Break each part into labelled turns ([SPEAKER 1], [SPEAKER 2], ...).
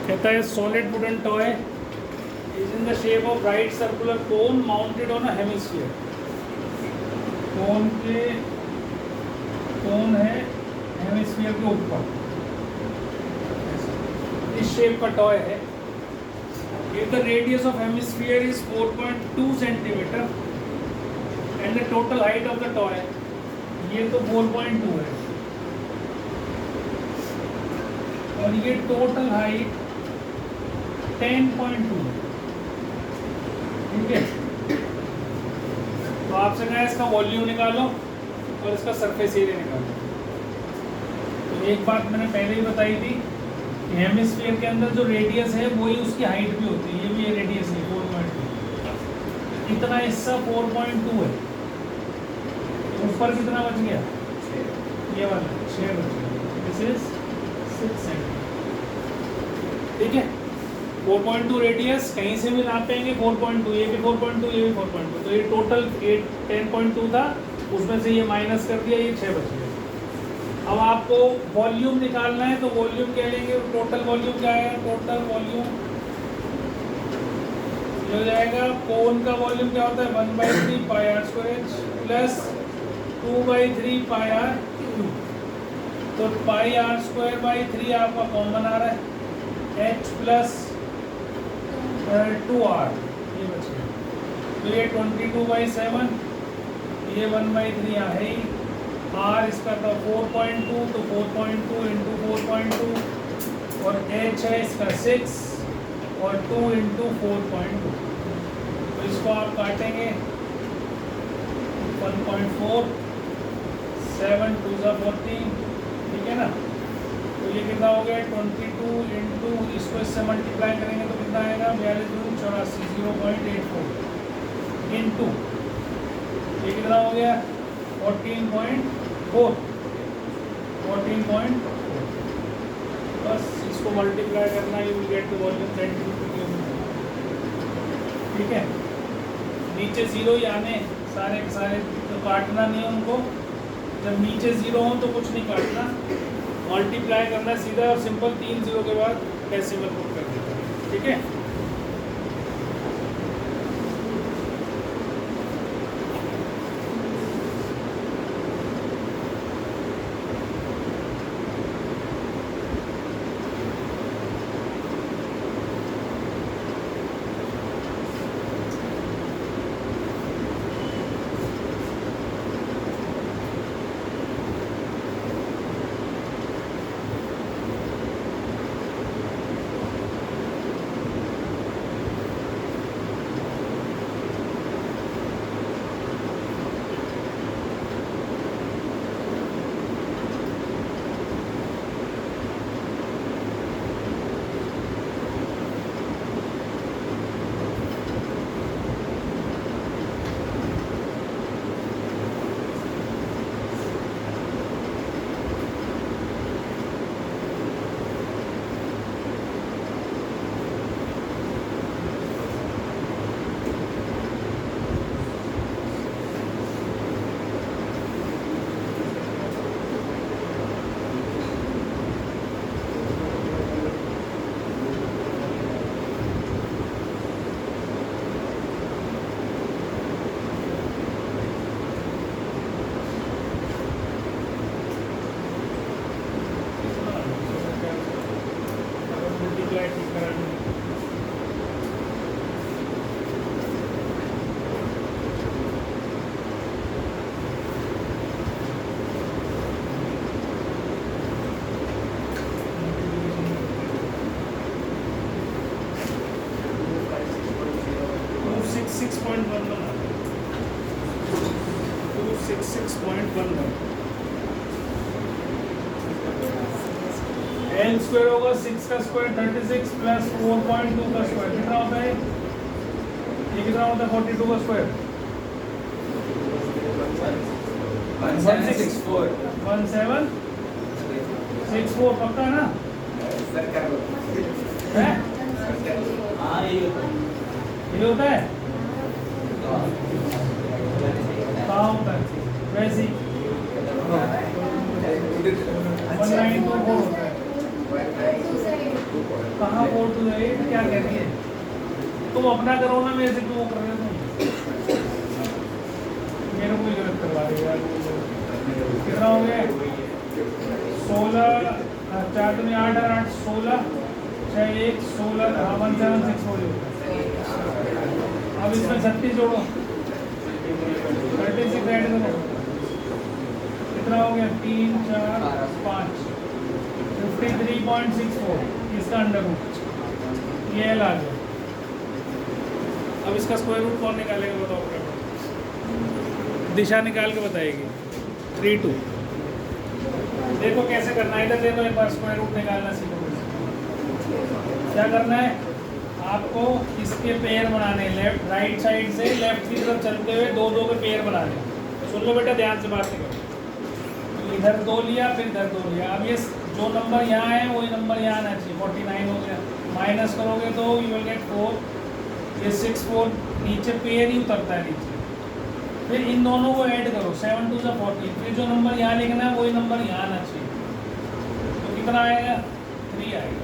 [SPEAKER 1] कहता है solid wooden toy is in the shape of right circular cone mounted on a hemisphere. कोन है hemisphere के ऊपर, इस शेप का टॉय है. If the radius of hemisphere is 4.2 centimeter and the total height of the toy, ये तो 4.2 है और ये टोटल हाइट 10.2, ठीक है. तो आपसे कहा इसका वॉल्यूम निकालो और इसका सरफेस एरिया निकालो. तो एक बात मैंने पहले ही बताई थी कि हेमिस्फीयर के अंदर जो रेडियस है वही उसकी हाइट भी होती है. ये भी रेडियस है 4.2. इतना हिस्सा 4.2 है. ऊपर कितना बच गया? ये वाला 6 बच गया. दिस इज 6 सेंटीमीटर, ठीक है. 4.2 रेडियस कहीं से भी नापेंगे 4.2, ये भी 4.2, ये भी 4.2. तो ये टोटल 10.2 था, उसमें से ये माइनस कर दिया, ये 6 बच गया. अब आपको वॉल्यूम निकालना है तो वॉल्यूम क्या लेंगे? टोटल वॉल्यूम क्या है? टोटल वॉल्यूम हो जाएगा, कोन का वॉल्यूम क्या होता है? 1/3 pi r square plus 2/3 pi r cube. तो पाई आर स्क्वायर बाई 3 आपका कॉमन आ रहा है, h प्लस 2r ये बच गया. तो ये 22/7, ये 1/3 यहाँ है ही. r इसका था 4.2, तो 4.2 इंटू 4.2 और h है इसका 6 और 2 इंटू 4.2. तो इसको आप काटेंगे 1.4, 7 2 14, ठीक है ना. तो ये कितना हो गया? 22 इंटू, इसको इससे मल्टीप्लाई करेंगे तो कितना आएगा? 42 0.84 इंटू ये कितना हो गया? 14.4. बस इसको मल्टीप्लाई करना, you will get the volume centimetre cube, ठीक है. नीचे जीरो ही आने सारे के सारे, तो काटना नहीं है उनको. जब नीचे जीरो हो तो कुछ नहीं काटना, मल्टीप्लाई करना सीधा और सिंपल. 3 जीरो के बाद डेसिमल पुट कर देता है, ठीक है. एन स्क्वायर होगा 6 का स्क्वायर 36 प्लस 4.2 का स्क्वायर कितना होता है? ये कितना होता है? 42 का स्क्वायर 1764 पक्का ना? ये होता है कहाँ होता है? वैसे 1924 होता है. कहाँ टू द 8 क्या कहती है? तुम अपना करो ना, मेरे से क्यों वो कर रहे हो तुम? मेरे को ही गलत करवा रहे हो यार। कितना हो गया? 16, 4 दूनी 8 और 8 16, 6 1 16, 176 हो गया। अब इसमें 36 जोड़ो, 36 ऐड करो, कितना हो गया? 3 4 5, 53.64 इसका अंडर रूट, ये एल आ गया। अब इसका स्क्वायर रूट कौन निकालेगा बताओ? दिशा निकाल के बताएगी 3 2। देखो कैसे करना है, इधर देखो एक बार स्क्वायर रूट निकालना सीखो। क्या करना है आपको? इसके पेयर बनाने, लेफ्ट राइट साइड से लेफ्ट की तरफ चलते हुए दो दो के पेयर बनाने। सुन लो बेटा, ध्यान से बात करो। इधर 2 लिया, फिर इधर 2 लिया। अब ये जो नंबर यहाँ है वही नंबर यहाँ आना चाहिए। 49 हो गया, माइनस करोगे तो यू विल गेट 4, ये 6 4 नीचे पेयर ही उतरता है नीचे। फिर इन दोनों को ऐड करो, 7 2 14, फिर जो नंबर यहाँ लिखना है वही नंबर यहाँ आना चाहिए। तो कितना आएगा? 3 आएगा।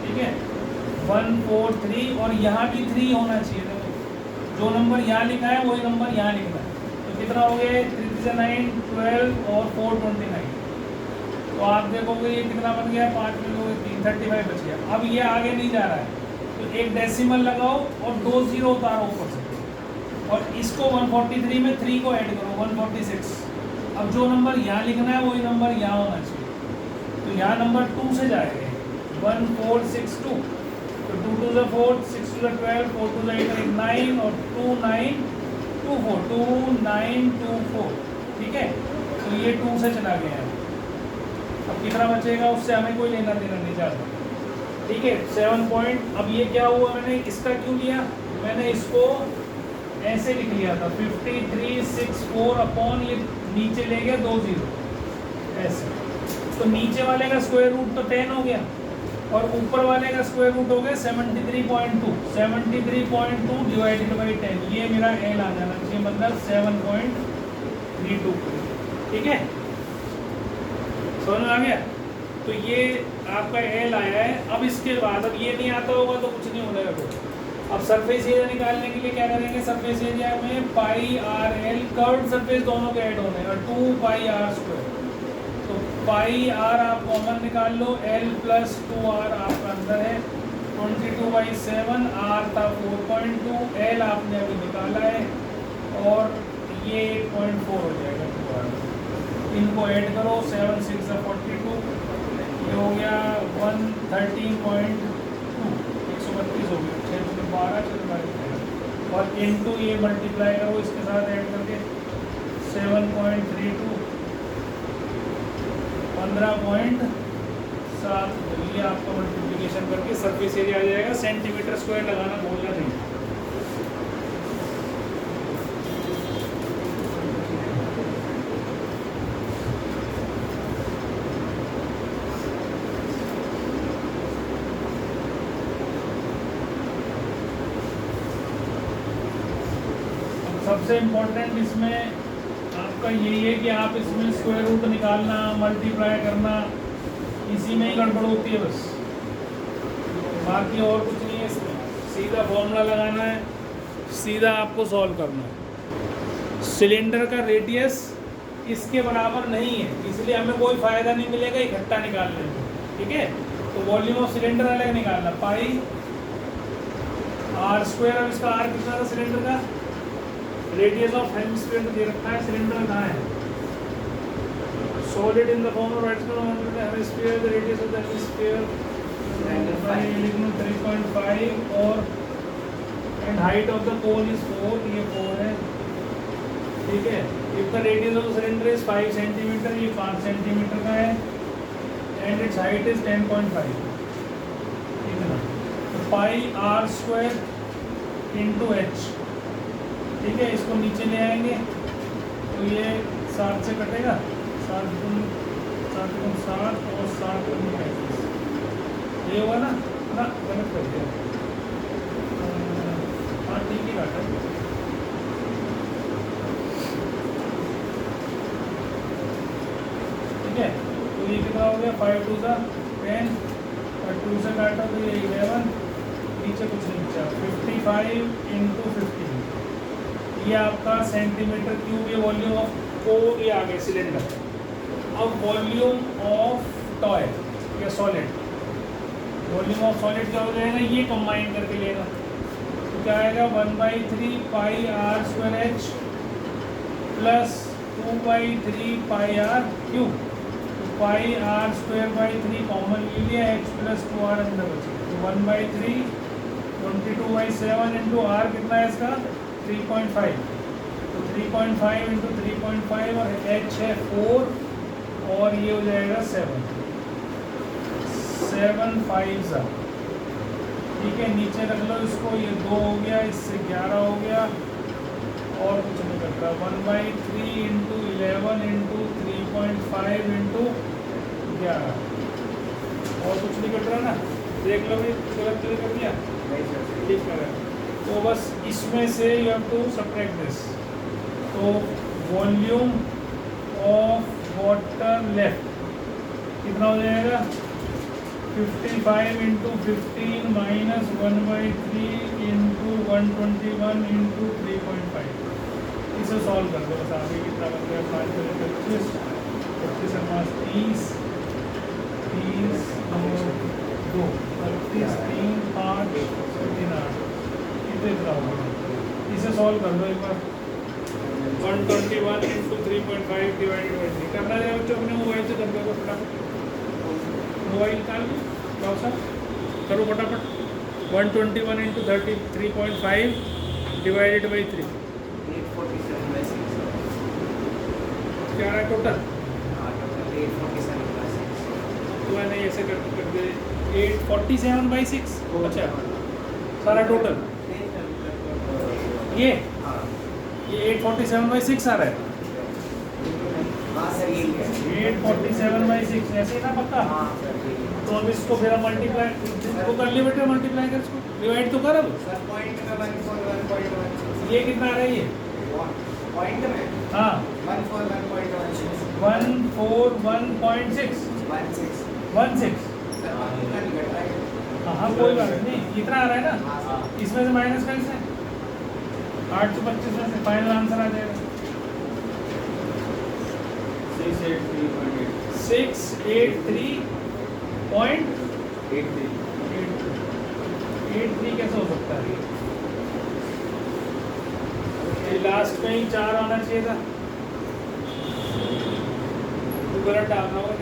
[SPEAKER 1] ठीक है, 1 4 3, और यहाँ भी 3 होना चाहिए। देखो जो नंबर यहाँ लिखा है वही नंबर यहाँ लिखना है। तो कितना हो गया? 3 से 9 12 और 4 29। तो आप देखोगे ये कितना बन गया? 5 में 2 3 35 बच गया। अब ये आगे नहीं जा रहा है तो एक डेसिमल लगाओ और 2 0 उतारो ऊपर से, और इसको 143 में 3 को ऐड करो, 146। अब जो नंबर यहाँ लिखना है वही नंबर यहाँ होना चाहिए। तो यहाँ नंबर 2 से जाएगा, 1 4 6 2, तो 2 2 4, 6 2 12, 4 2 8 9, और 2 9 2 4, 2 9 2 4। ठीक है, तो ये 2 से चला गया है। अब कितना बचेगा? उससे हमें कोई लेना देना नहीं जाता। ठीक है, 7 पॉइंट। अब ये क्या हुआ? मैंने इसका क्यों लिया? मैंने इसको ऐसे लिख लिया था 5364 अपॉन ये नीचे ले गया 2 0 ऐसे। तो नीचे वाले का स्क्वायर रूट तो 10 हो गया, और ऊपर वाले का स्क्वायर रूट हो गया 73.2। 73.2 डिवाइडेड बाई 10, ये मेरा एल आ जाना चाहिए, मतलब 7.32। ठीक है, समझ में आ गया? तो ये आपका एल आया है। अब इसके बाद, अब ये नहीं आता होगा तो कुछ नहीं हो जाएगा। अब सरफेस एरिया निकालने के लिए क्या करेंगे? सरफेस एरिया में पाई आर एल, कर्व्ड सरफेस दोनों के ऐड होने, और 2 पाई आर स्क्वायर। तो पाई आर आप कॉमन निकाल लो, एल प्लस 2 आर आपका अंदर है, 22/7। आर था 4.2, एल आपने अभी निकाला है, और ये 8.4 हो जाएगा 2R। इनको ऐड करो, 7 6 42, ये हो गया 113.2, 132 हो गया, 6 12 12, और इनटू ये मल्टीप्लाई करो इसके साथ ऐड करके 7.32, 15.7। ये आपका मल्टीप्लिकेशन करके सरफेस एरिया आ जाएगा। सेंटीमीटर स्क्वायर लगाना भूलना नहीं। सबसे इम्पोर्टेंट इसमें आपका यही है कि आप इसमें स्क्वायर रूट निकालना, मल्टीप्लाई करना, इसी में ही गड़बड़ होती है बस, बाकी और कुछ नहीं है इसमें। सीधा फॉर्मूला लगाना है, सीधा आपको सॉल्व करना है। सिलेंडर का रेडियस इसके बराबर नहीं है, इसलिए हमें कोई फ़ायदा नहीं मिलेगा इकट्ठा निकालने में। ठीक है, तो वॉल्यूम ऑफ सिलेंडर अलग निकालना, पाई आर स्क्वायर। अब इसका आर कितना था सिलेंडर का? रेडियस ऑफ हेमिस्फीयर दे रखा है, सिलेंडर कहाँ है? Solid in the form of hemisphere, the radius of the hemisphere लिख लो 3.5, और and height of the cone is 4, ये 4 है। ठीक है, if the radius of the cylinder is 5 centimetre, ये 5 सेंटीमीटर का है, एंड इट्स हाइट इज 10.5। इतना तो pi r square into H. ठीक है, इसको नीचे ले आएंगे तो ये 7 से कटेगा, 7 गुण 7 और 7 गुण 35, ये होगा ना? ना गलत कर दिया। हाँ ठीक ही काटा। ठीक है, तो ये कितना हो गया? 5 2 10, और 2 से काटा तो ये 11, नीचे कुछ नहीं बचा, 55 इंटू 15, ये आपका सेंटीमीटर क्यूब, ये वॉल्यूम ऑफ को ये आ गया सिलेंडर। अब वॉल्यूम ऑफ टॉय या सॉलिड, वॉल्यूम ऑफ सॉलिड क्या हो जाएगा, ये कंबाइन करके लेना तो क्या आएगा 1/3 pi r square h plus 2/3 pi r cube, तो pi r square by 3 common ले लिया, एच प्लस 2r अंदर बची, तो 1/3 22/7 इंटू आर कितना है इसका 3.5, तो 3.5 इंटू 3.5 और एच है 4 और ये हो जाएगा 7 5 ठीक है। नीचे रख लो इसको, ये 2 हो गया, इससे 11 हो गया और कुछ नहीं कट रहा, 1/3 इंटू 11 इंटू 3.5 इंटू 11 और कुछ नहीं कट रहा ना, देख लो भाई गलत तो नहीं कर दिया, ठीक कर रहा है। तो बस इसमें से you have to subtract this, तो वॉल्यूम ऑफ वाटर लेफ्ट कितना हो जाएगा 55 इंटू 15 माइनस 1/3 इंटू 121 इंटू 3.5, इसे सॉल्व कर दो बस। आगे कितना बन गया 5 25 25 30 30 2 35 3 5 3 8 इतना होगा, इसे सॉल्व कर दो एक बार। 121 इंटू 3.5 डिवाइडेड बाई 3 करना है बच्चों, अपने मोबाइल से कर दो फटाफट, मोबाइल निकाल लो सर, करो फटाफट। 121 इंटू 3.5 डिवाइडेड बाई 3 क्या रहा है टोटल, तो मैंने ऐसे कर दे 847/6, अच्छा सारा टोटल ये 847/6 आ रहा है, 847/6 ऐसे ना पक्का। तो अब इसको फिर मल्टीप्लाई इसको कर लिया बेटे, मल्टीप्लाई कर इसको, डिवाइड तो कर अब। ये कितना आ रहा है ये पॉइंट में, हाँ 141.6 हाँ कोई बात नहीं, इतना आ रहा है ना, इसमें से माइनस कैसे 825 में से फाइनल आंसर आ जाएगा 683.83 कैसे हो सकता है, ये लास्ट में ही 4 आना चाहिए था, तो गलत डालना होगा।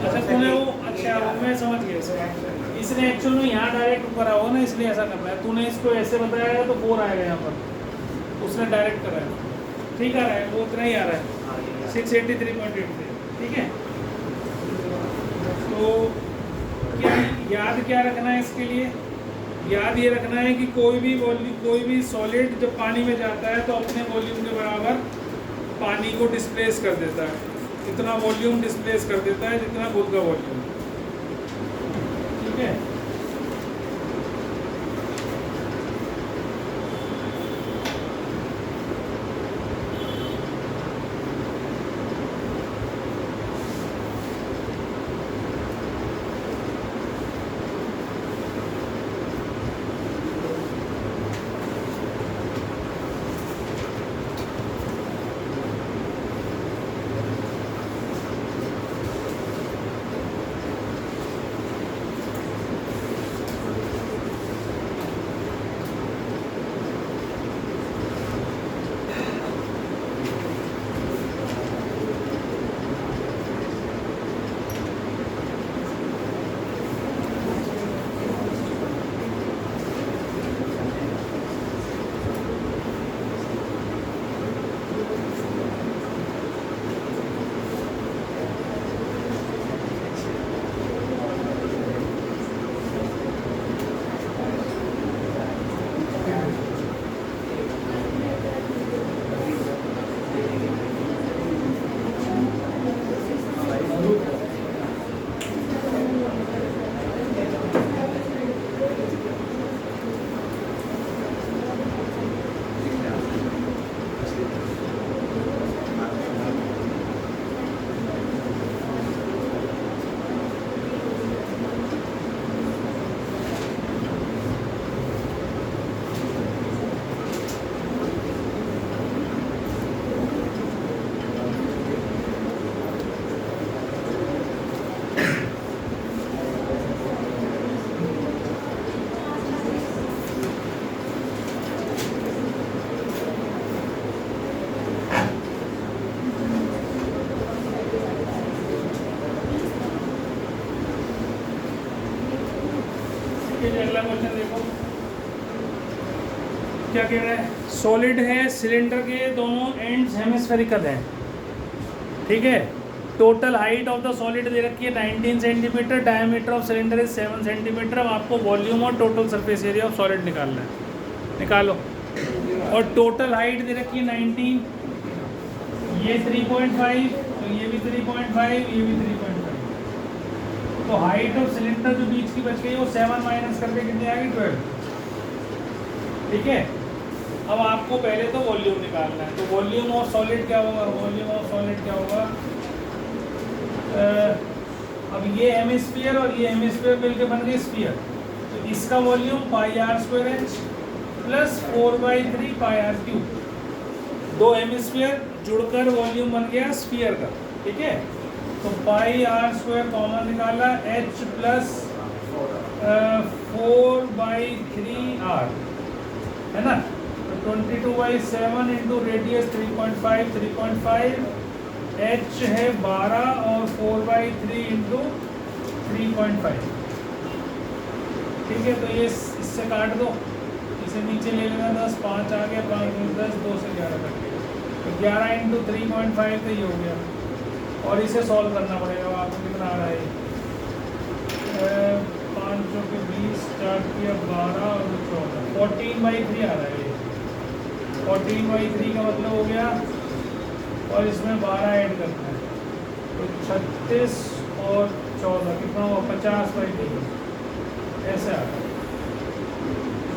[SPEAKER 1] अच्छा तूने वो, अच्छा वो मैं समझ गया, इसने एक्चुअल में यहाँ डायरेक्ट करा हो ना, इसलिए ऐसा करना है। तूने इसको ऐसे बताया तो 4 आएगा यहाँ पर, उसने डायरेक्ट कराया, ठीक आ रहा है, वो उतना ही आ रहा है 683.83, ठीक है। तो क्या याद क्या रखना है इसके लिए, याद ये रखना है कि कोई भी सॉलिड जब पानी में जाता है तो अपने वॉल्यूम के बराबर पानी को डिस्प्लेस कर देता है, इतना वॉल्यूम डिस्प्लेस कर देता है जितना खुद का वॉल्यूम, ठीक है। क्या कह रहा है, सॉलिड है, सिलेंडर के दोनों एंड्स हेमिस्फेरिकल हैं, ठीक है। Total height of the solid दे रखी है 19 centimetre, diameter of cylinder is 7 centimetre. अब आपको वॉल्यूम और total surface area of solid निकालना है, निकालो। और टोटल हाइट दे रखी है 19, ये 3.5, तो ये भी 3.5, ये भी 3.5। तो हाइट ऑफ सिलेंडर जो बीच की बच गई वो 7 माइनस करके कितनी आ गई, 12, ठीक है। अब आपको पहले तो वॉल्यूम निकालना है, तो वॉल्यूम ऑफ सॉलिड क्या होगा, वॉल्यूम ऑफ सॉलिड क्या होगा, अब ये हेमिस्फीयर और ये हेमिस्फीयर मिलके बन गई स्फीयर, तो इसका वॉल्यूम πr² प्लस 4/3 πr³। दो हेमिस्फीयर जुड़कर वॉल्यूम बन गया स्फीयर का, ठीक है। तो πr² कॉमन निकाला, h प्लस 4/3r, है ना। तो 22/7 इंटू रेडियस 3.5, 3.5, h है 12 और 4/3 इंटू 3.5, ठीक है। तो ये इससे काट दो, इसे नीचे ले लेना, 10, 5 आ गया, 5 10, 2 से 11 कट गया, तो 11 इंटू 3.5 तो ये हो गया। और इसे सॉल्व करना पड़ेगा, आपको कितना आ रहा है, 5 के 20, 4 किया 12 और 14, 14/3 आ रहा है ये। 14/3 का मतलब हो गया, और इसमें 12 ऐड करना है, तो 36 और 14 कितना हुआ, 50/3, ऐसे आता है।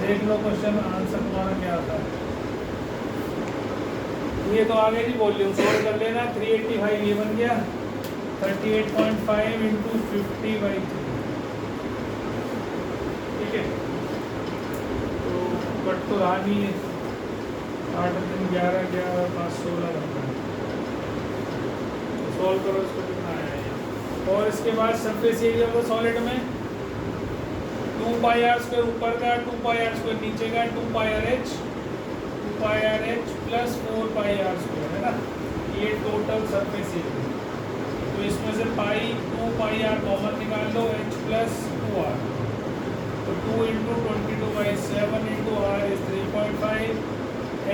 [SPEAKER 1] देख लो क्वेश्चन आंसर तुम्हारा क्या आता है। ये तो आ गई जी वॉल्यूम, सॉल्व कर लेना। 385 ये बन गया, 38.5 इंटू 50/3, ठीक है। तो बट तो रहा नहीं है, 8 3 11 11 5 16 बनता है, तो सॉल्व करो, इसको कितना आया है। और इसके बाद सरफेस एरिया ऑफ सॉलिड में 2πr² ऊपर का, 2πr² नीचे का, 2πrh प्लस 4πr², है ना। ये टोटल सरफेस एरिया। तो इसमें से 2πr कॉमन निकाल लो, h प्लस 2r, तो 2 into 22/7 into r is 3.5,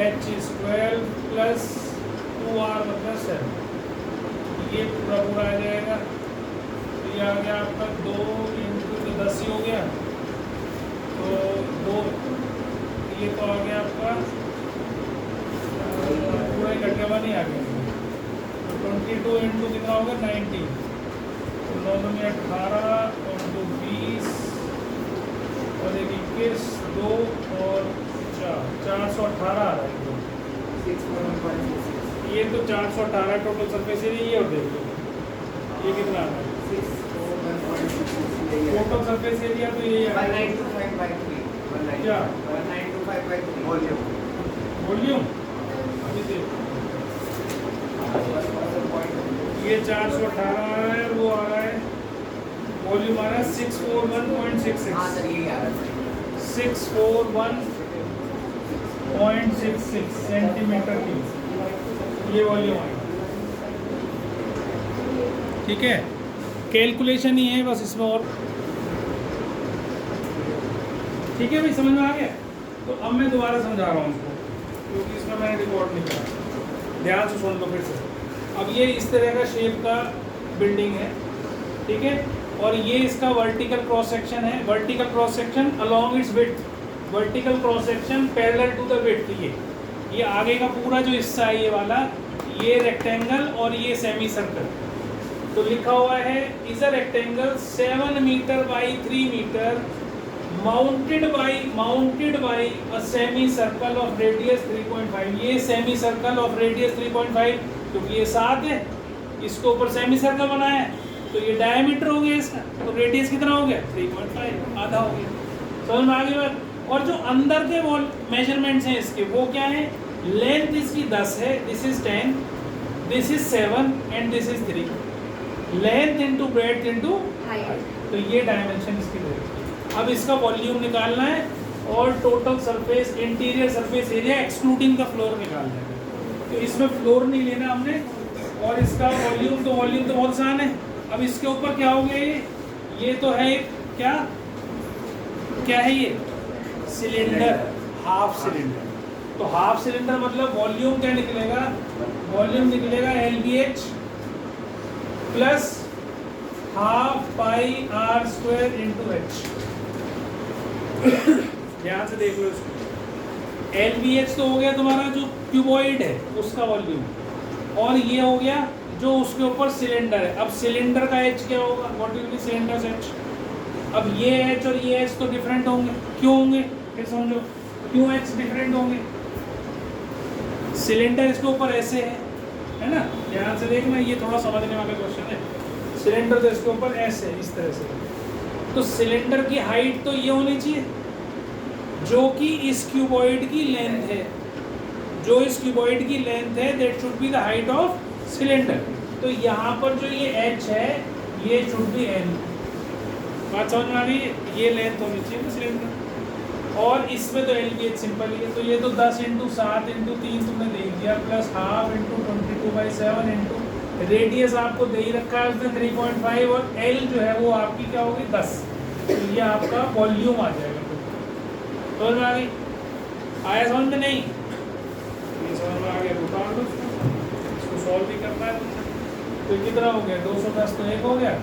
[SPEAKER 1] h is 12 plus 2r मतलब 7, ये पूरा पूरा आ जाएगा। तो ये आ गया आपका 2 इंटू 10 ही हो गया, तो 2, ये तो आ गया आपका पूरा इकट्ठा नहीं आ गया, तो 22 इंटू कितना होगा 90, तो 9 में 18 और 2 20 और 1 21, 2 और 4, 418 आ रहा है। ये तो 418 टोटल सरफेस एरिया, ये और देख लो ये कितना आ रहा है, टोटल सरफेस एरिया तो ये
[SPEAKER 2] 1925/3,
[SPEAKER 1] क्या
[SPEAKER 2] 1925/3
[SPEAKER 1] वॉल्यूम। अभी देखो ये 418 आ रहा है, वो आ रहा है वॉल्यूम आ रहा है 641.66,
[SPEAKER 2] हाँ सर यही आ रहा है,
[SPEAKER 1] 641.66 सेंटीमीटर क्यूब, ये वॉल्यूम आएगा, ठीक है। कैलकुलेशन ही है बस इसमें, और ठीक है भाई, समझ में आ गया। तो अब मैं दोबारा समझा रहा हूँ उसको, क्योंकि इसमें मैंने रिकॉर्ड नहीं करा, ध्यान से सुन लो फिर से। अब ये इस तरह का शेप का बिल्डिंग है, ठीक है, और ये इसका वर्टिकल क्रॉस सेक्शन है, vertical cross section along its width, vertical cross section parallel to the width. ये आगे का पूरा जो हिस्सा है ये वाला, ये रेक्टेंगल और ये सेमी सर्कल, तो लिखा हुआ है is a rectangle 7 metre by 3 metre mounted by a semi circle of radius 3.5। ये सेमी सर्कल ऑफ रेडियस 3.5, क्योंकि ये 7 है, इसके ऊपर सेमी सर्कल बनाया है, तो ये डायमीटर हो गया इसका, तो रेडियस कितना हो गया 3.5, आधा हो गया। समझ में आ गई बात। और जो अंदर के वो मेजरमेंट्स हैं इसके, वो क्या है, लेंथ इसकी 10 है, this is 10, this is 7 and this is 3, length into breadth into height, तो ये डायमेंशन इसकी रहेगी। अब इसका वॉल्यूम निकालना है और total surface, interior surface area excluding the floor निकालना है। तो इसमें फ्लोर नहीं लेना हमने, और इसका वॉल्यूम तो बहुत आसान है। अब इसके ऊपर क्या हो गया, ये तो है क्या है, ये सिलेंडर, हाफ सिलेंडर, तो हाफ सिलेंडर मतलब वॉल्यूम क्या निकलेगा, वॉल्यूम निकलेगा LBH plus half pi r square into h. ध्यान से देख लो इसको। LBH तो हो गया तुम्हारा जो क्यूबॉइड है उसका वॉल्यूम, और ये हो गया जो उसके ऊपर सिलेंडर है। अब सिलेंडर का एच क्या होगा, what will be cylinder H. अब ये एच और ये एच तो डिफरेंट होंगे, क्यों होंगे फिर समझो, क्यों एच डिफरेंट होंगे। सिलेंडर इसके ऊपर ऐसे है ना, ध्यान से देखना, ये थोड़ा समझने वाला क्वेश्चन है। सिलेंडर तो इसके ऊपर ऐसे है, इस तरह से, तो सिलेंडर की हाइट तो ये होनी चाहिए जो कि इस क्यूबॉइड की लेंथ है, जो इस क्यूबॉइड की लेंथ है that should be the height of cylinder. तो यहाँ पर जो ये h है ये शुड बी n। बात समझ में आ रही है, ये लेंथ होनी चाहिए ना सिलेंडर, और इसमें तो LBH सिंपल ही है। तो ये तो 10 इंटू 7 इंटू 3 तुमने देख दिया, plus half into 22/7 into radius आपको दे ही रखा है उसने 3.5, और L जो है वो आपकी क्या होगी 10। तो ये आपका वॉल्यूम आ जाएगा। समझ में आ गई, आया समझ में नहीं, ये समझ में आ गया तो उतार दो इसको, सॉल्व भी करना है तुमने। तो कितना हो गया 210, तो एक हो गया,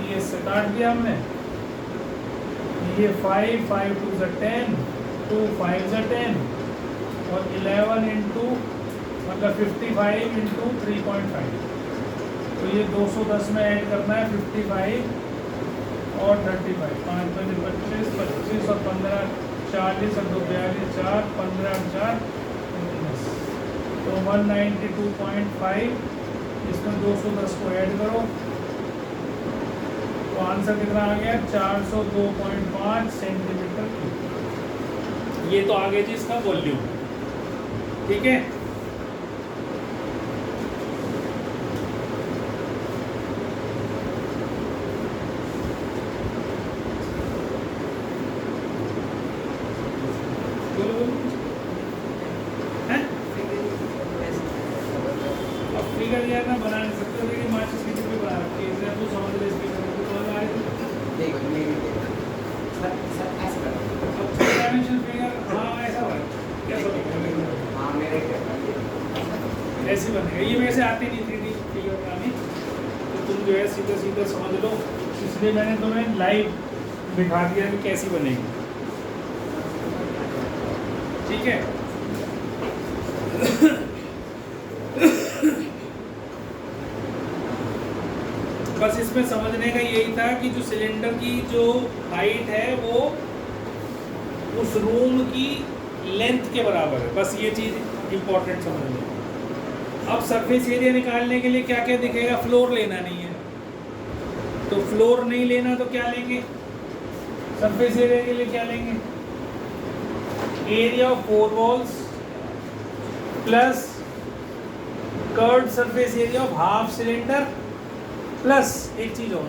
[SPEAKER 1] ये इससे काट दिया हमने, ये 5 5 2 ज़ा 10 2 5 ज़ा 10 और 11 इंटू मतलब 55 इंटू 3.5। तो ये 210 में ऐड करना है 55 और 35, 5 5 25 25 और 15 40 और 2 42 4 15 4 19, तो 192.5, इसमें 210 को ऐड करो तो आंसर कितना आ गया 402.5 सेंटीमीटर क्यूब। ये तो आगे जी इसका वॉल्यूम, ठीक है। फिगर यार ना बना नहीं सकते, लेकिन माचिस की डिब्बी बना रखी है, इसलिए तू समझ ले इसकी तो समझ आ रही है।
[SPEAKER 2] देखो सर ऐसे करो।
[SPEAKER 1] अब 3 डायमेंशन फिगर, हाँ ऐसा बना, कैसा बनेगा,
[SPEAKER 2] हाँ मेरे
[SPEAKER 1] ऐसे बनेगा। ये वैसे आती नहीं 3D फिगर बनानी, तो तुम जो है सीधा सीधा समझ लो, इसलिए मैंने तुम्हें लाइव दिखा दिया कि कैसी बनेगी, ठीक है। बस इसमें समझने का यही था कि जो सिलेंडर की जो हाइट है वो उस रूम की लेंथ के बराबर है, बस ये चीज़ इम्पोर्टेंट समझनी। अब सरफेस एरिया निकालने के लिए क्या क्या दिखेगा, फ्लोर लेना नहीं है, तो फ्लोर नहीं लेना तो क्या लेंगे, सरफेस एरिया के लिए क्या लेंगे, area of 4 walls plus curved surface area of half cylinder plus एक चीज और,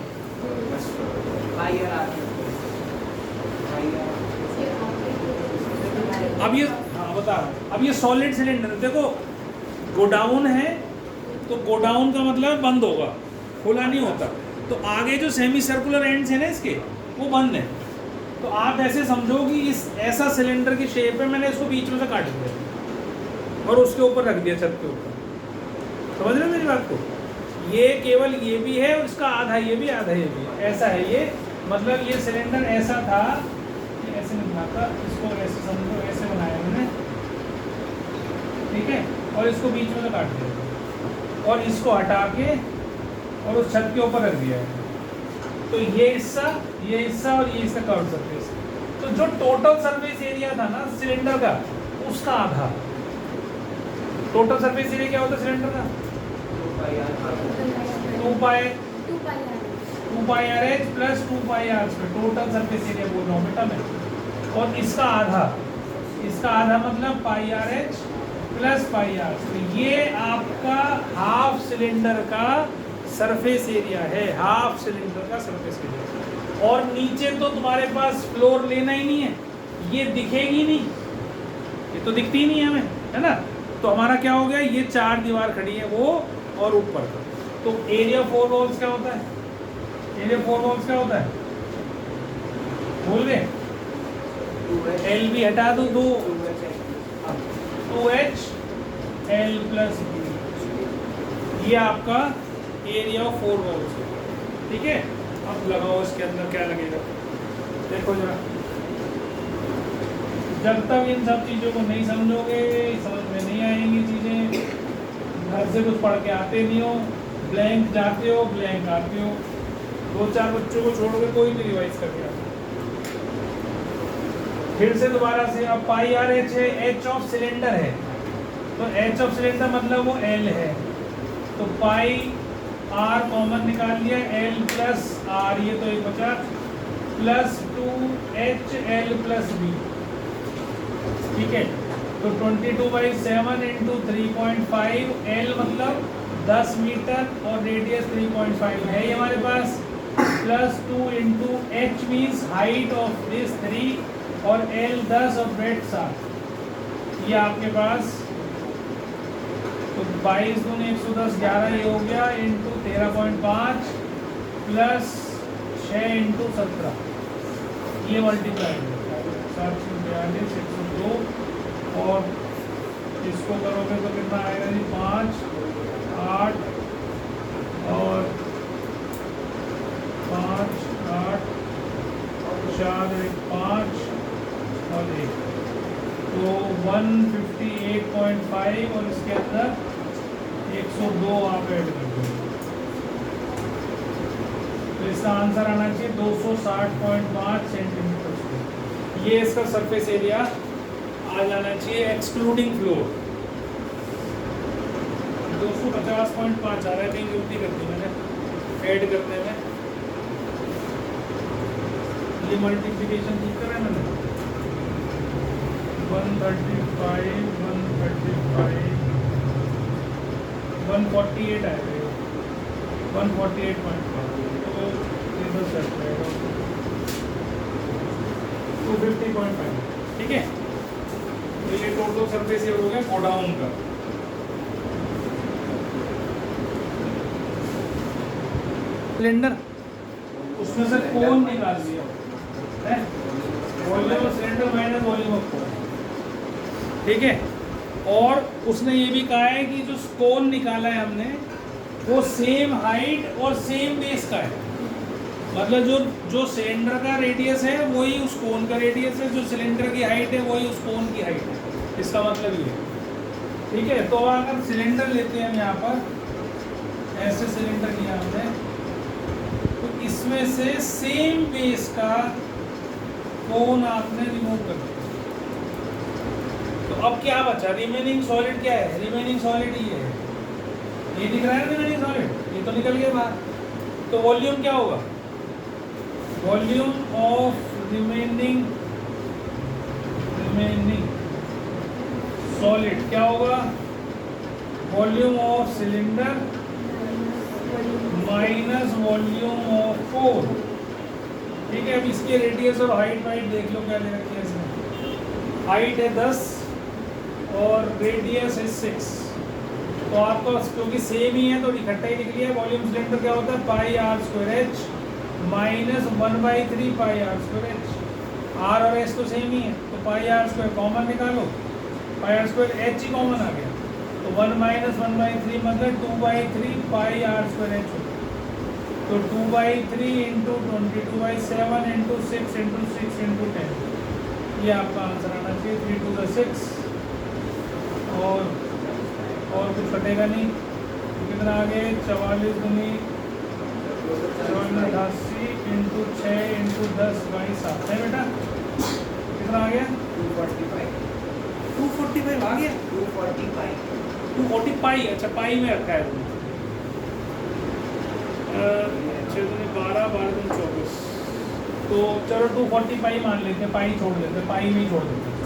[SPEAKER 1] अब ये हाँ बता रहा हूँ, अब ये सॉलिड सिलेंडर देखो, गोडाउन है तो गोडाउन का मतलब बंद होगा, खुला नहीं होता। तो आगे जो सेमी सर्कुलर एंड्स है ना इसके वो बंद है, तो आप ऐसे समझो कि इस ऐसा सिलेंडर की शेप है, मैंने इसको बीच में से काट दिया और उसके ऊपर रख दिया छत के ऊपर, समझ रहे हो मेरी बात को। ये केवल ये भी है और इसका आधा ये भी आधा ये भी, ऐसा है ये, मतलब ये सिलेंडर ऐसा था, ये ऐसे नहीं बनाता, इसको ऐसे समझो, ऐसे बनाया मैंने, ठीक है, और इसको बीच में से काट दिया और इसको हटा के और उस छत के ऊपर रख दिया है। तो ये हिस्सा और ये हिस्सा कर्व सरफेस, तो जो टोटल सरफेस एरिया था ना सिलेंडर का उसका आधा, टोटल सरफेस एरिया क्या होता है सिलेंडर का 2 pi r h plus 2 pi r square, total surface area बोल रहा हूँ बेटा मैं, और इसका आधा मतलब pi r h plus pi r. तो ये आपका हाफ सिलेंडर का सरफेस एरिया है, हाफ सिलेंडर का सरफेस एरिया। और नीचे तो तुम्हारे पास फ्लोर लेना ही नहीं है, ये दिखेगी नहीं, ये तो दिखती नहीं है हमें, है ना। तो हमारा क्या हो गया, ये 4 दीवार खड़ी है वो और ऊपर का। तो एरिया 4 वॉल्स क्या होता है, एरिया 4 वॉल्स क्या होता है भूल गए, एल बी हटा दो 2, 2HL प्लस B, ये आपका एरिया ऑफ 4 वॉल्स है। ठीक है, अब लगाओ इसके अंदर क्या लगेगा, देखो जरा। जब तक इन सब चीज़ों को नहीं समझोगे, समझ में नहीं आएंगी चीज़ें, घर से कुछ पढ़ के आते नहीं हो, ब्लैंक जाते हो ब्लैंक आते हो, 2-4 बच्चों को छोड़ के कोई भी रिवाइज करके आता। फिर से दोबारा से, अब पाई आर एच है, एच ऑफ सिलेंडर है, तो एच ऑफ सिलेंडर मतलब वो एल है, तो पाई आर कॉमन निकाल लिया, एल प्लस आर, ये तो एक बचा, प्लस 2HL प्लस बी। ठीक है, तो 22/7 इंटू 3.5, एल मतलब 10 मीटर और रेडियस 3.5 है ये हमारे पास, plus 2 into h means height of this 3 और एल 10 और ब्रेड्थ 7, ये आपके पास। तो 22 दूनी 110, 11 ये हो गया, इंटू 13.5 प्लस 6 इंटू 17, ये मल्टीप्लाई 742 102, और इसको करोगे तो कितना आएगा जी, 5 8 और 5 8 4 1 5 और 1, तो 158.5 और इसके अंदर 102 आप ऐड कर दो, तो इसका आंसर आना चाहिए 260.5 सेंटीमीटर। ये इसका सरफेस एरिया आ जाना चाहिए एक्सक्लूडिंग फ्लोर। 250.5 आ रहा है, कहीं गलती कर दी मैंने ऐड करने में, ये मल्टीप्लिकेशन ठीक कर रहे हैं मैंने, 135 148 आएगा, 148.5, तो इधर सेट रहेगा 250.5। ठीक है, तो ये टोटल सरफेस एरिया हो गया गोडाउन का। सिलेंडर, उसमें से कोन निकाल दिया है, volume of cylinder minus volume of cone. ठीक है, और उसने ये भी कहा है कि जो कोन निकाला है हमने वो सेम हाइट और सेम बेस का है, मतलब जो सिलेंडर का रेडियस है वही उस कोन का रेडियस है, जो सिलेंडर की हाइट है वही उस कोन की हाइट है, इसका मतलब ये है। ठीक है, तो अगर सिलेंडर लेते हैं हम यहाँ पर, ऐसे सिलेंडर लिया हमने, तो इसमें से सेम बेस का कोन आपने रिमूव कर दिया, तो अब क्या बचा, रिमेनिंग सॉलिड क्या है, रिमेनिंग सॉलिड ये है, ये दिख रहा है रिमेनिंग सॉलिड, ये तो निकल गया बाहर, तो वॉल्यूम क्या होगा, वॉल्यूम ऑफ रिमेनिंग सॉलिड क्या होगा, volume of cylinder minus volume of cone. ठीक है, अब इसके रेडियस और हाइट देख लो क्या ले रखी है इसमें, हाइट है 10 और रेडियस है 6, तो आपको क्योंकि सेम ही है तो इकट्ठा ही लिख लिया। वॉल्यूम सिलेंडर क्या होता है, pi r square h minus 1/3 pi r square h, r और एच तो सेम ही है, तो पाई आर स्क्वायर कॉमन निकालो, पाई आर स्क्वायर एच ही कॉमन आ गया, तो 1 माइनस 1/3 मतलब 2/3 पाई आर स्क्वायर एच होगा, तो 2/3 इंटू 22/7 इंटू 6 इंटू 6 इंटू 10, ये आपका आंसर आना चाहिए 3 to the 6, और कुछ कटेगा नहीं, तो कितना आ गए 44 दूनी 88 इंटू 6 इंटू 10/7 है बेटा, कितना आ गया 245 आ गया 240 पाई, अच्छा पाई में रखा है 6 दूनी 12 12 दूनी 24, तो चलो 240 पाई मान लेते हैं, पाई छोड़ देते हैं, पाई में छोड़ देते हैं,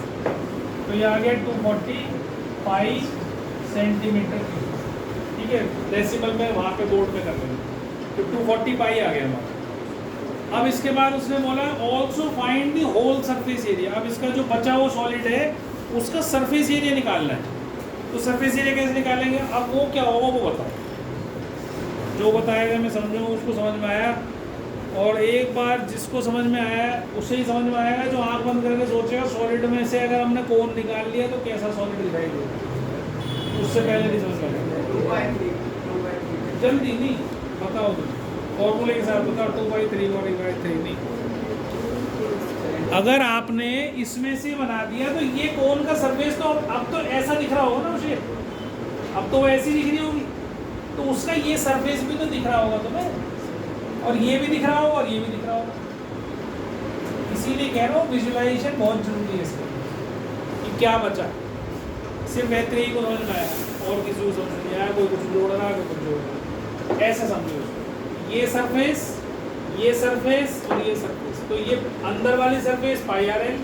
[SPEAKER 1] तो ये आ गया 240 पाई सेंटीमीटर क्यूब। ठीक है, डेसिमल में वहाँ पे बोर्ड पे कर लेंगे, तो 240 पाई आ गया हमारा। अब इसके बाद उसने बोला also find the whole surface area, अब इसका जो बचा हुआ सॉलिड है उसका सरफेस एरिया निकालना है, तो सरफेस एरिया कैसे निकालेंगे, अब वो क्या होगा वो बताओ, जो बताएगा मैं समझूंगा उसको समझ में आया, और एक बार जिसको समझ में आया उसे ही समझ में आएगा, जो आंख बंद करके सोचेगा सॉलिड में से अगर हमने कोन निकाल लिया तो कैसा सॉलिड दिखाई देगा, उससे पहले नहीं समझ में आएगा। जल्दी नहीं बताओ, तुम फॉर्मूले के साथ बताओ, 2/3 3 नहीं। अगर आपने इसमें से बना दिया तो ये कोन का सरफेस तो अब तो ऐसा दिख रहा होगा ना मुझे, अब तो वैसी दिख रही होगी, तो उसका ये सरफेस भी तो दिख रहा होगा तुम्हें, और ये भी दिख रहा होगा और ये भी दिख रहा होगा। इसीलिए कह रहा हूँ विजुअलाइजेशन बहुत जरूरी है इसका, कि क्या बचा, सिर्फ बेहतरी को समझ में आया और किसी को समझ नहीं आया, कोई कुछ जोड़ रहा है कोई कुछ जोड़ रहा है, ऐसा समझो उसको। ये सरफेस और ये सरफेस, तो ये अंदर वाली सरफेस πrl,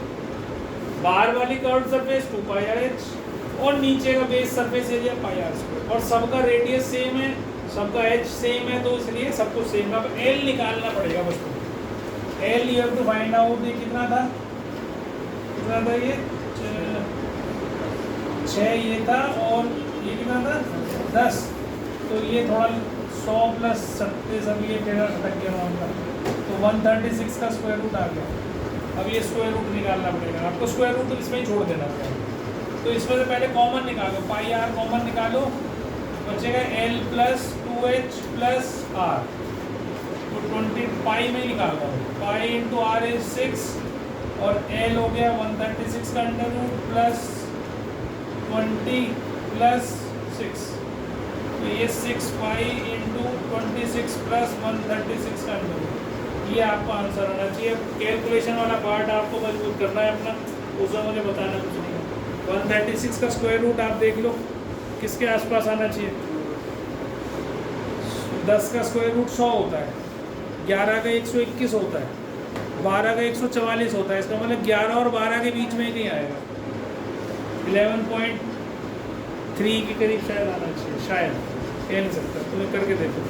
[SPEAKER 1] बाहर वाली कर्व सरफेस 2πrh, और नीचे का बेस सरफेस एरिया πr², और सबका रेडियस सेम है, सबका h सेम है, तो इसलिए सब कुछ सेम है। अब l निकालना पड़ेगा बस, l you have to find out. ये कितना था ये 6 ये था, और ये कितना था 10, तो ये थोड़ा 100 + 37, अब ये तेरा अटक गया मामला, तो 136 का स्क्वायर रूट आ गया। अब ये स्क्वायर रूट निकालना पड़ेगा आपको, स्क्वायर रूट तो इसमें ही छोड़ देना पड़ेगा। तो इसमें से पहले कॉमन निकालो, πr कॉमन निकालो, बचेगा l + 2h + r, तो 20 पाई में निकालो, पाई × r इज 6, और l हो गया 136 का अंडर रूट प्लस 20 + 6, तो ये 6 पाई × 26 + 136 का अंडर रूट, ये आपका आंसर आना चाहिए। कैलकुलेशन वाला पार्ट आपको मजबूत करना है अपना, उसमें मुझे बताना कुछ नहीं है। 136 का स्क्वायर रूट आप देख लो किसके आसपास आना चाहिए, 10 का स्क्वायर रूट 100 होता है, 11 का 121 होता है, 12 का 144 होता है, इसका मतलब 11 और 12 के बीच में ही नहीं आएगा, 11.3 के करीब शायद आना चाहिए, शायद कह नहीं सकता, तुम्हें करके देखो।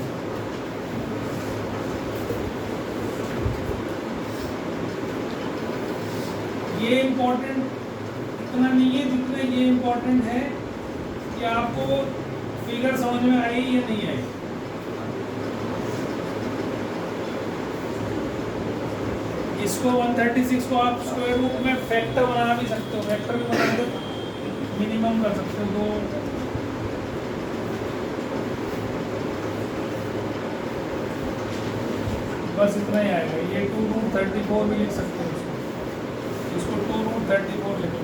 [SPEAKER 1] ये इम्पोर्टेंट इतना नहीं है जितना ये इम्पोर्टेंट है कि आपको फिगर समझ में आई या नहीं आई। इसको 136 को आप स्क्वायर रूट में फैक्टर बना भी सकते हो, फैक्टर भी बना दो, मिनिमम कर सकते हो, बस इतना ही आएगा। ये 2√34 भी लिख सकते हो, इसको 2√34 लिख लो।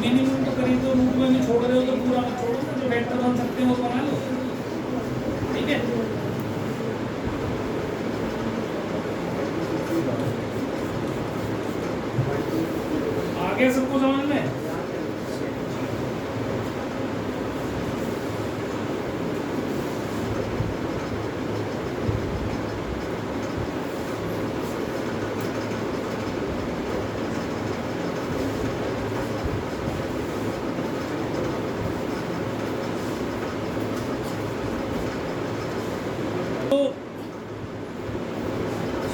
[SPEAKER 1] मिनिमम तो करीब, तो रूट में भी छोड़ रहे हो तो पूरा मत छोड़ो ना, जो वेक्टर बन सकते हो वो बना लो, ठीक है। आगे सबको समझ में,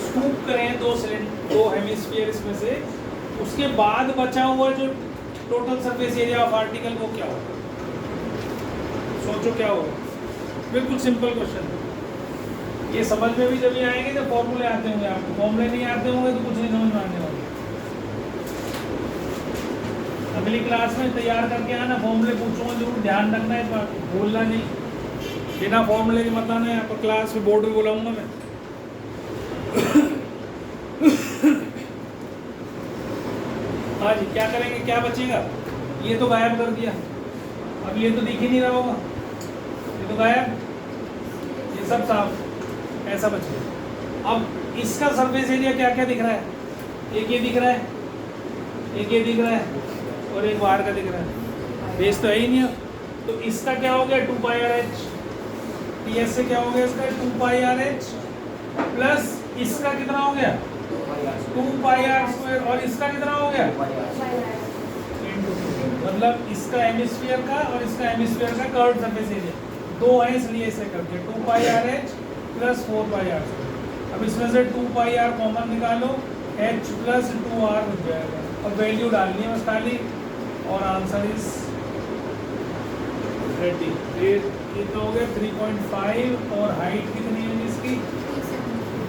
[SPEAKER 1] स्कूप करें दो हेमिस्फीयर इसमें से, उसके बाद बचा हुआ जो total surface area of article वो क्या होगा, सोचो क्या होगा। बिल्कुल सिंपल क्वेश्चन, ये समझ में भी जब ये आएंगे जब फॉर्मूले आते होंगे, आपको फॉर्मूले नहीं आते होंगे तो कुछ नहीं समझ में आने वाले। अगली क्लास में तैयार करके आना, फॉर्मूले पूछूंगा जरूर, ध्यान रखना है, इस बात को भूलना नहीं, बिना फॉर्मूले के मत आना है। आपको क्लास में बोर्ड में बुलाऊंगा मैं। हाँ जी, क्या करेंगे, क्या बचेगा, ये तो गायब कर दिया, अब ये तो दिख ही नहीं रहा होगा, ये तो गायब, ये सब साफ, ऐसा बचेगा। अब इसका सरफेस एरिया क्या क्या दिख रहा है, एक ये दिख रहा है, एक ये दिख रहा है, और एक बाहर का दिख रहा है, बेस तो है ही नहीं। अब तो इसका क्या हो गया 2πrh, टीएस से क्या हो गया इसका 2πrh, प्लस इसका कितना हो गया 2 पाई आर स्क्वायर और इसका कितना हो गया इनटू, मतलब इसका हेमिस्फीयर का और इसका हेमिस्फीयर का कर्व्ड सरफेस एरिया दो है, इसलिए इसे कर दिया 2 pi r h plus 4 pi r square. अब इसमें से 2 पाई आर कॉमन निकालो, एच प्लस 2 आर हो जाएगा। अब वैल्यू डालनी है बस खाली और आंसर इज रेडी। फिर कितना हो गया 3.5 और हाइट कितनी है इसकी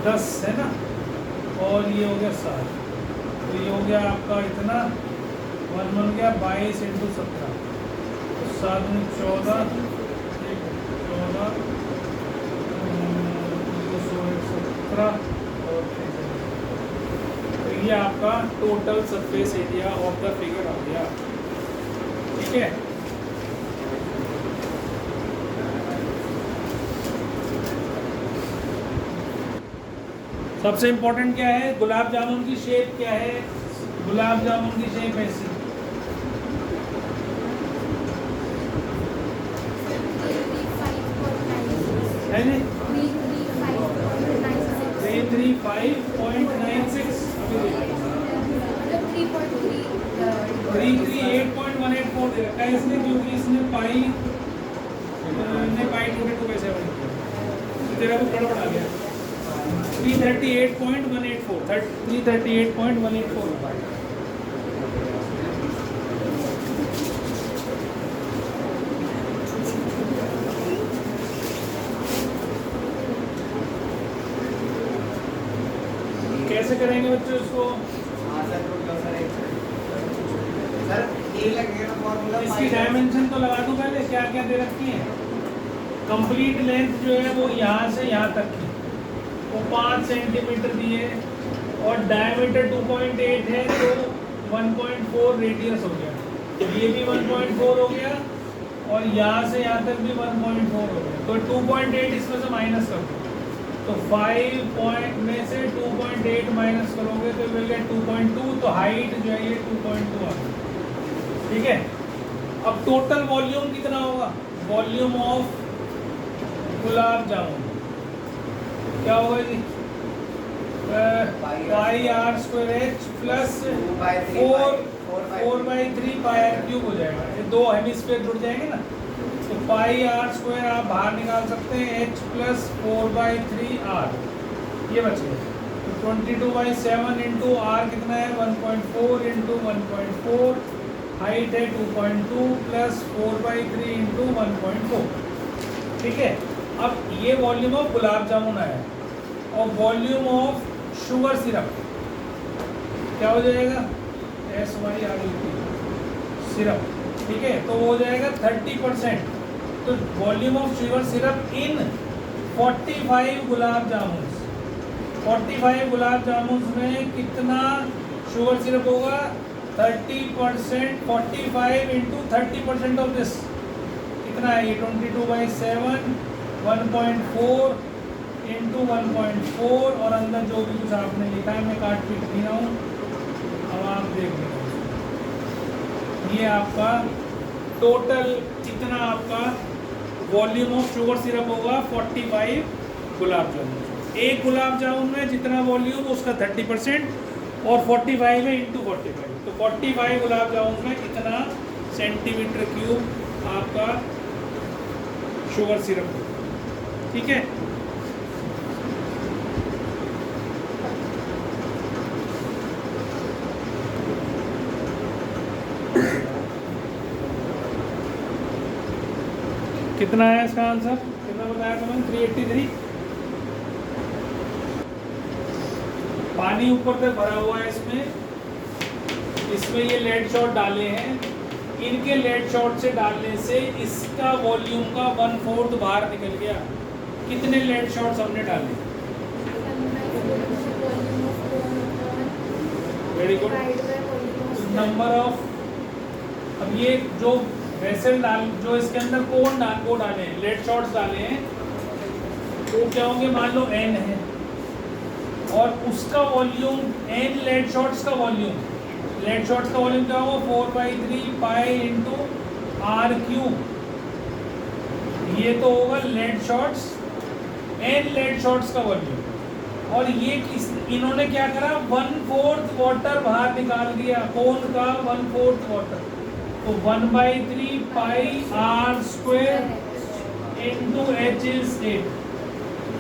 [SPEAKER 1] 10 है ना, और ये हो गया 7, तो ये हो गया आपका इतना 1 बन गया 22 इंटू 17, तो 7 में 14 17 17 और 3, तो ये आपका total surface area of the figure आ गया। ठीक है, सबसे इम्पोर्टेंट क्या है, गुलाब जामुन की शेप क्या है, गुलाब जामुन की शेप ऐसी है जी 335.96 338.184 दे रखा है इसने, क्योंकि इसने पाई 2.2 तेरा को गड़बड़ आ गया 338.184 338.184। कैसे करेंगे बच्चों इसको? इसकी डायमेंशन तो लगा दूं पहले, क्या क्या दे रखी है। कंप्लीट लेंथ जो है वो यहाँ से यहाँ तक की, वो 5 सेंटीमीटर दिए और डायमीटर 2.8 है, तो 1.4 रेडियस हो गया, ये भी 1.4 हो गया और यहाँ से यहाँ तक भी 1.4 हो गया, तो 2.8 इसमें से माइनस कर दो, तो 5 पॉइंट में से 2.8 माइनस करोगे तो मिल गया 2.2, तो हाइट जो है ये 2.2 आ गई। ठीक है, अब टोटल वॉल्यूम कितना होगा, वॉल्यूम ऑफ गुलाब जामुन क्या होगा जी, pi r square h plus 4/3 pi r cube हो जाएगा, ये दो हेमिस्फीयर जुड़ जाएंगे ना, तो पाई आर स्क्वायर आप बाहर निकाल सकते हैं, एच प्लस 4/3 आर, ये बच गया, तो 22/7 इंटू आर कितना है 1.4 इंटू 1.4, हाइट है 2.2 प्लस 4/3 इंटू 1.4। ठीक है, अब ये वॉल्यूम ऑफ गुलाब जामुन आया और वॉल्यूम ऑफ शुगर सिरप क्या हो जाएगा, SYRUP सिरप। ठीक है, तो वो हो जाएगा 30%, तो वॉल्यूम ऑफ शुगर सिरप इन 45 गुलाब जामुन, 45 गुलाब जामुन में कितना शुगर सिरप होगा, 30%, 45 इंटू 30% ऑफ दिस कितना है, ये 22/7 1.4 इंटू 1.4 और अंदर जो भी कुछ आपने लिखा है मैं काट पीट नहीं रहा हूँ, अब आप देख लीजिए ये आपका टोटल कितना आपका वॉल्यूम ऑफ शुगर सिरप होगा 45 गुलाब जामुन। एक गुलाब जामुन में जितना वॉल्यूम उसका 30% और 45 है इंटू 45, तो 45 गुलाब जामुन में इतना सेंटीमीटर क्यूब आपका शुगर सिरप होगा। ठीक है, कितना है इसका आंसर, कितना बताया था मैंने 383। पानी ऊपर तक भरा हुआ है इसमें ये लेड शॉट डाले हैं, इनके लेड शॉट से डालने से इसका वॉल्यूम का 1/4 बाहर निकल गया। कितने लेड शॉट्स हमने डाले, वेरी गुड, नंबर ऑफ, अब ये जो वेसल डाल जो इसके अंदर को डाले हैं, लेड शॉट्स डाले हैं, वो क्या होंगे, मान लो n है और उसका वॉल्यूम n लेड शॉट्स का वॉल्यूम, लेड शॉट्स का वॉल्यूम क्या होगा 4/3 पाई इंटू आर क्यूब, ये तो होगा lead shots n lead shots का वॉल्यूम, और ये इन्होंने क्या करा 1/4 वाटर बाहर निकाल दिया, कोन का 1/4 वाटर, तो 1/3 pi r square into h is 8,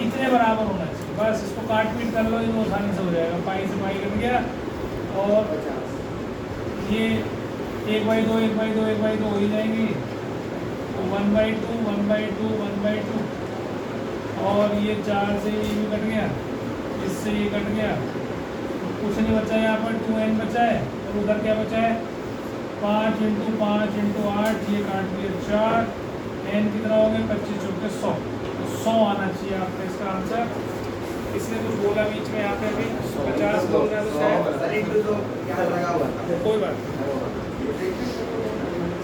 [SPEAKER 1] इतने बराबर होना चाहिए। बस इसको काट पीट कर लो, इनको आसानी से हो जाएगा, पाई से पाई कट गया, और ये 1/2 1/2 1/2 हो ही जाएंगी, तो 1/2 1/2 1/2, और ये 4 से ये भी कट गया, इससे ये कट गया, तो कुछ नहीं बचा यहाँ पर, 2n बचा है, और उधर क्या बचा है 5 × 5 × 8, ये काट दिया 4, n कितना हो गया 25 × 100, तो 100 आना चाहिए आपका इसका आंसर। इसने कुछ बोला बीच में यहाँ पे अभी 50 बोल रहा है तो शायद
[SPEAKER 2] सर एक तो क्या लगा हुआ था
[SPEAKER 1] कोई बात नहीं।